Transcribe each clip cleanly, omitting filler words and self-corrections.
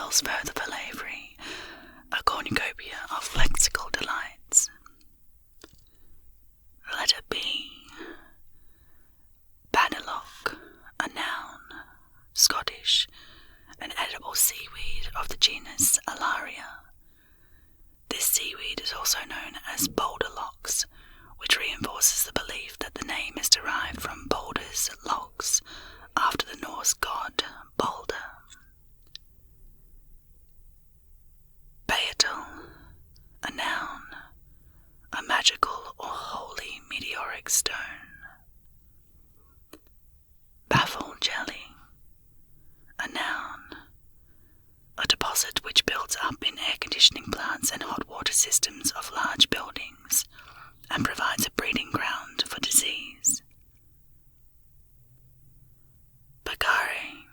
tells further Philavery a cornucopia of lexical delights. Letter B. Badderlock, a noun, Scottish, an edible seaweed of the genus Alaria. This seaweed is also known as boulder locks, which reinforces the belief that the name is derived from boulders, locks, after the Norse god Balder. Beetle, a noun, a magical or holy meteoric stone. Baffle jelly, a noun, a deposit which builds up in air conditioning plants and hot water systems of large buildings and provides a breeding ground for disease. Bagare,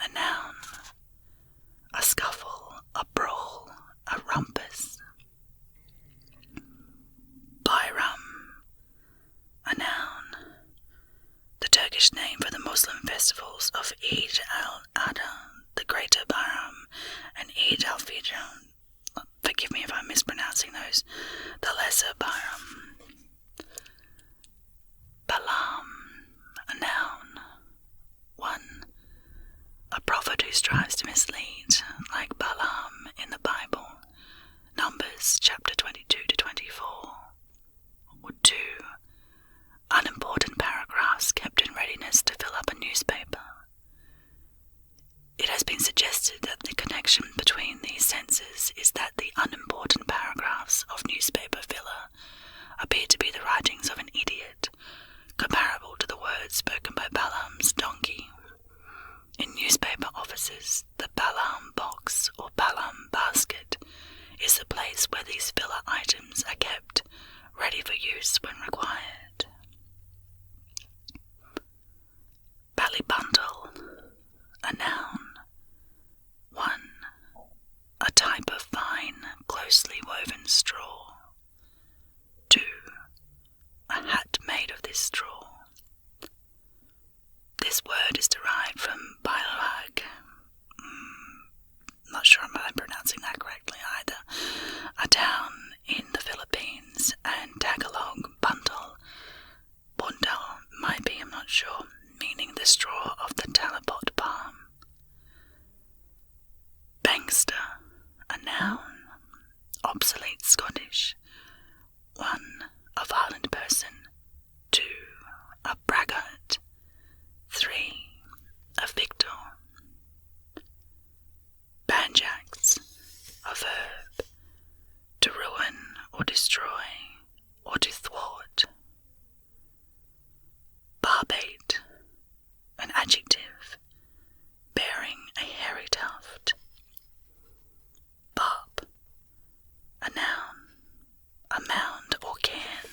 a noun, a scuffle, a brawl, a rumpus. Bayram, a noun, the Turkish name for the Muslim festivals of Eid al-Adha, the Greater Bayram, and Eid al-Fitr, forgive me if I'm mispronouncing those, the Lesser Bayram. Balaam, a noun, one, a prophet who strives to mislead, like Balaam in the Bible, Numbers chapter 22 to 24. Or 2, unimportant paragraphs kept in readiness to fill up a newspaper. It has been suggested that the connection between these senses is that the unimportant paragraphs of newspaper filler appear to be the writings of an idiot, comparable to the words spoken by Balaam's donkey. In newspaper offices, the Balaam box or Balaam basket is the place where these filler items are kept, ready for use when required. Ballybundle, a noun. 1, a type of fine, closely woven straw. 2, a hat made of this straw. This word is derived from Badderlock, not sure I'm pronouncing that correctly either, a town in the Philippines, and Tagalog bundle might be, I'm not sure, meaning the straw of the talipot palm. Bankster, a noun, obsolete Scottish. 1, a violent person. 2, a braggart. 3, a victor. Banjax, a verb, to ruin or destroy or to thwart. Barbate, an adjective, bearing a hairy tuft. Barb, a noun, a mound or cairn.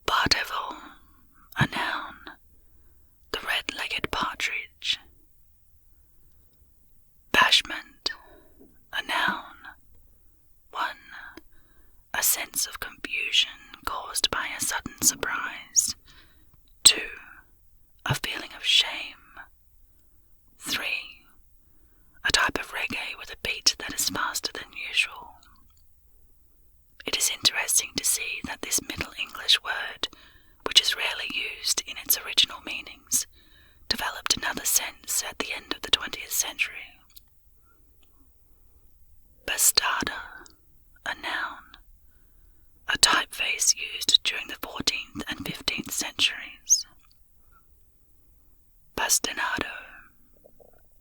Bardevil, a noun, the red-legged partridge. Bashment, a noun. 1, a sense of confusion caused by a sudden surprise. 2, a feeling of shame. 3, a type of reggae with a beat that is faster than usual. It is interesting to see that this Middle English word, which is rarely used in its original meanings, developed another sense at the end of the 20th century. Bastarda, a noun, a typeface used during the 14th and 15th centuries. Bastinado,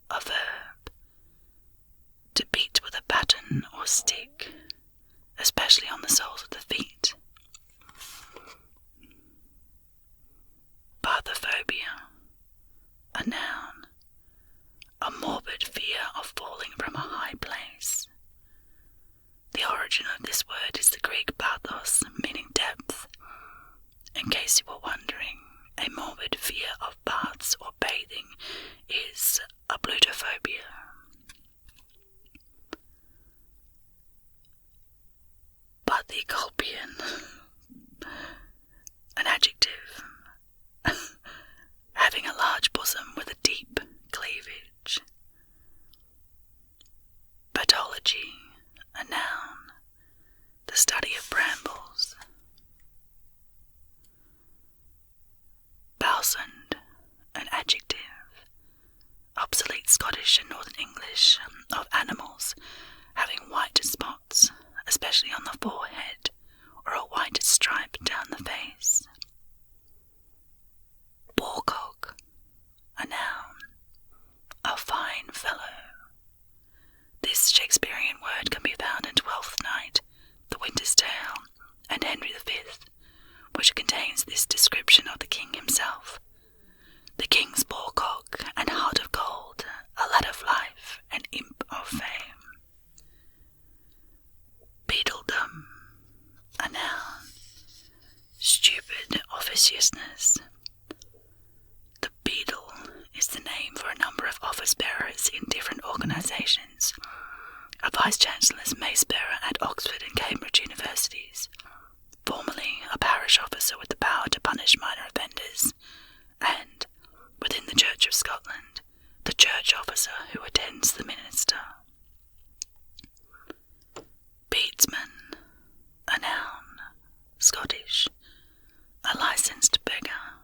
a verb, to beat with a baton or stick, especially on the soles of the feet. Bathophobia, a noun, a morbid fear of falling from a high place. The origin of this word is the Greek bathos, meaning depth. In case you were wondering, a morbid fear of baths or bathing is a blutophobia. Bathyculpian, an adjective, having a large bosom with a deep Bossund, an adjective. Obsolete Scottish and Northern English of animals having white spots, especially on the forehead, or a white stripe down the face. Boarcock, a noun. A fine fellow. This Shakespearean word can be found in Twelfth Night, The Winter's Tale, and Henry V, which contains this description of the king himself. The king's boarcock and heart of gold, a lad of life, an imp of fame. Beadledom, a noun. Stupid officiousness. The beadle is the name for a number of office bearers in different organisations. A vice-chancellor's mace-bearer at Oxford and Cambridge universities. Formerly a parish officer with the power to punish minor offenders, and, within the Church of Scotland, the church officer who attends the minister. Bedesman, a noun, Scottish, a licensed beggar.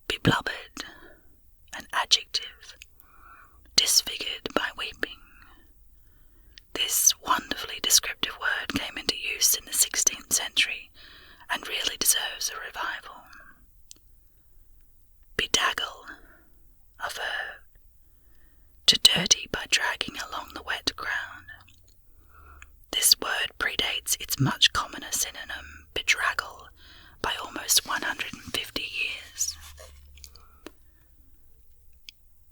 Beblubbered, an adjective, disfigured by weeping. This wonderfully descriptive word came into use in the 16th century and really deserves a revival. Bedaggle, a verb, to dirty by dragging along the wet ground. This word predates its much commoner synonym, bedraggle, by almost 150 years.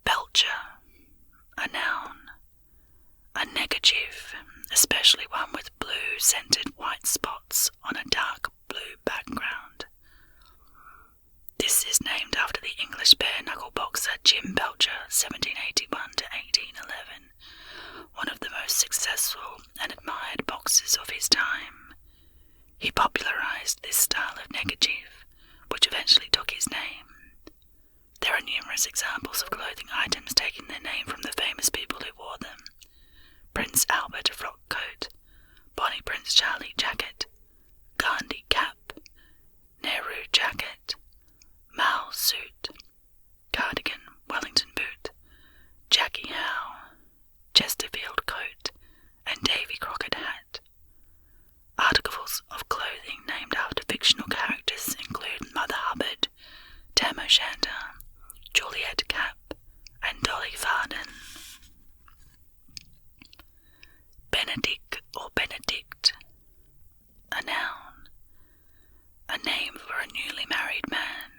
Belcher, a noun. A negative, especially one with blue scented white spots on a dark blue background. This is named after the English bare-knuckle boxer Jim Belcher, 1781 to 1811, one of the most successful and admired boxers of his time. He popularised this style of negative, which eventually took his name. There are numerous examples of clothing items taking their name from the famous people who wore them. Prince Albert frock coat, Bonnie Prince Charlie jacket, Gandhi cap, Nehru jacket, Mao suit, cardigan, Wellington boot, Jackie Howe, Chesterfield coat, and Davy Crockett hat. Articles of clothing named after fictional characters include Mother Hubbard, Tam O'Shanter, Juliet Cap, and Dolly Varden. Benedict or Benedict, a noun, a name for a newly married man,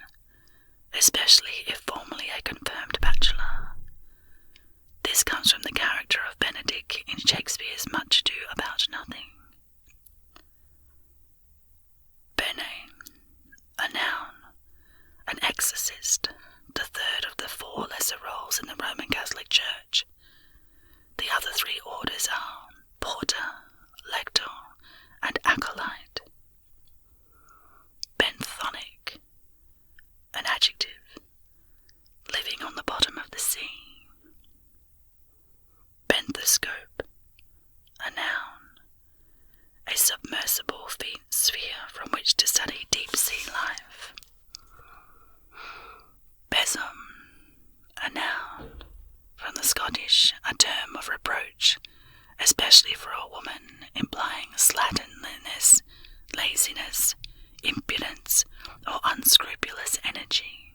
especially if formerly a confirmed bachelor. This comes from the character of Benedict in Shakespeare's Much Ado About Nothing. Bene, a noun, an exorcist, the third of the 4 lesser roles in the Roman Catholic Church. The other 3 orders are porter, lector, and acolyte. Benthonic, an adjective, living on the bottom of the sea. Benthoscope, a noun, a submersible sphere from which to study deep-sea life. Besom, a noun, from the Scottish, a term of reproach, especially for a woman, implying slatternliness, laziness, impudence, or unscrupulous energy.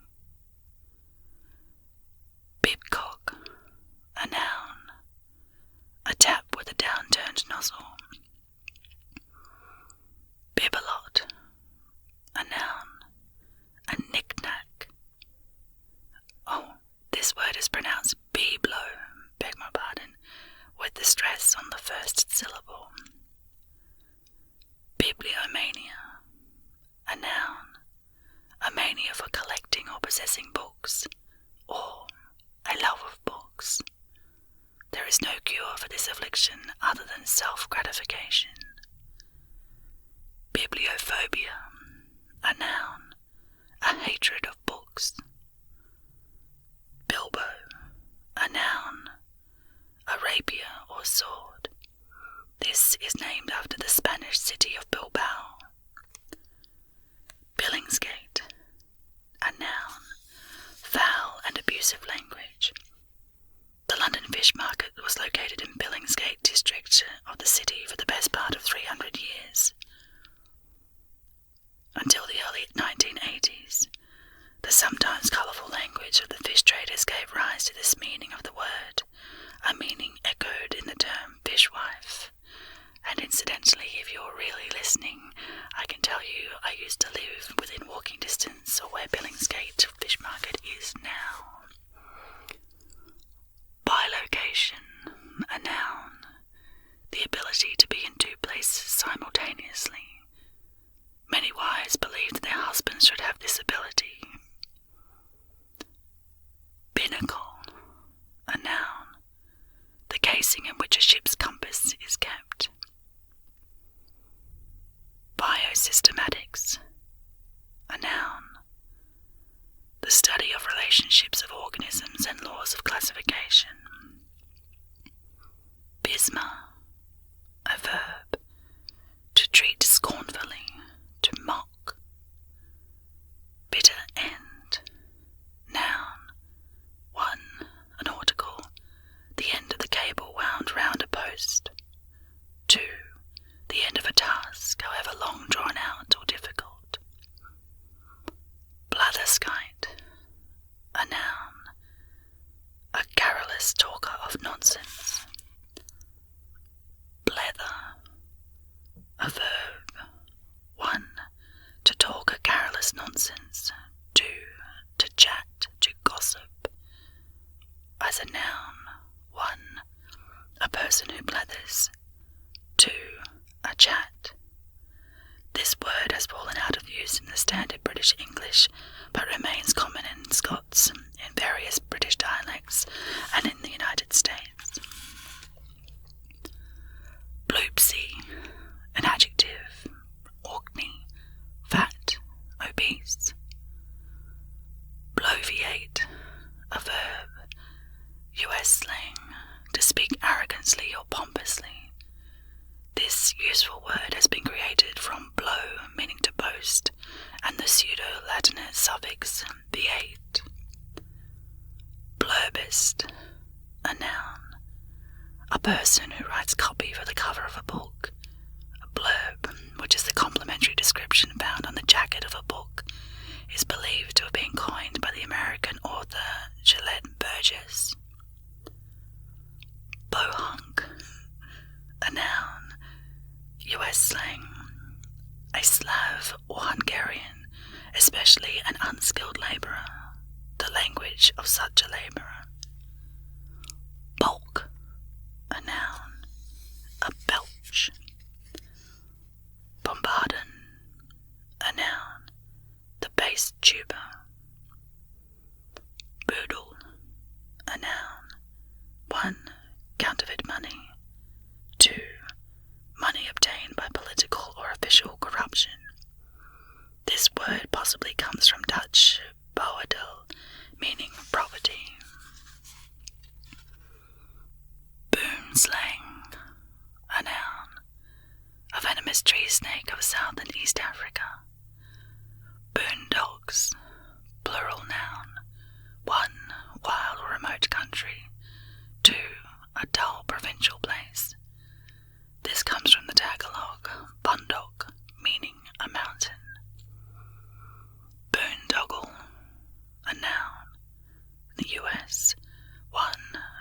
Bibcock, a noun, a tap with a downturned nozzle. Bibelot, a noun, a knick-knack. Oh, this word is pronounced biblo, beg my pardon, with the stress on the first syllable. Bibliomania, a noun, a mania for collecting or possessing books, or a love of books. There is no cure for this affliction other than self-gratification. Bibliophobia, a noun, a hatred of books. Bilbo, a noun, a rapier or sword. This is named after the Spanish city of Bilbao. Billingsgate, fish market was located in Billingsgate district of the city for the best part of 300 years. Until the early 1980s, the sometimes colourful language of the fish traders gave rise to this meaning of the word, a meaning echoed in the term fishwife. And incidentally, if you're really listening, I can tell you I used to live within walking distance of where Billingsgate Fish Market is now. Bilocation, a noun, the ability to be in two places simultaneously. Many wives believe that their husbands should have this ability. Binnacle, a noun, the casing in which a ship's compass is kept. Biosystematics, a noun, the study of relationships of organisms and laws of classification. Bisma, a verb, to treat scornfully, to mock. Bitter end, noun, 1, an article, the end of the cable wound round a post. 2, the end of a task, however long drawn out or difficult. Blatherskite, a noun, a garrulous talker of nonsense. Blether, a verb, 1, to talk a garrulous nonsense. 2, to chat, to gossip. As a noun, 1, a person who blethers. 2, a chat. This word has fallen out of use in the standard British English, but remains common in Scots, in various British dialects, and in the United States. Bloopsy, an adjective, orkney, fat, obese. Bloviate, a verb, US slang, to speak arrogantly or pompously. This useful word has been created from blow, meaning to boast, and the pseudo-Latinate suffix viate. Blurbist, a noun, a person who writes copy for the cover of a book. A blurb, which is the complimentary description found on the jacket of a book, is believed to have been coined by the American author Gillette Burgess. Bohunk, a noun, US slang, a Slav or Hungarian, especially an unskilled labourer, the language of such a labourer. Bulk, a noun, a belch. Bombardon, a noun, the bass tuber. Boodle, a noun, 1, counterfeit money. 2, money obtained by political or official corruption. This word possibly comes from Dutch boedel, meaning property. Boomslang, a noun, a venomous tree snake of South and East Africa. Boondocks, plural noun, 1, wild or remote country. 2, a dull provincial place. This comes from the Tagalog, bundok, meaning a mountain. Boondoggle, a noun, in the US, 1,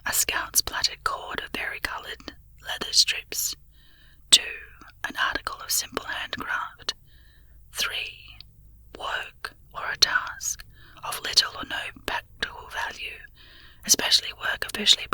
a scout's plaited cord of varicolored leather strips. 2, an article of simple handcraft. 3, work or a task of little or no practical value, especially work officially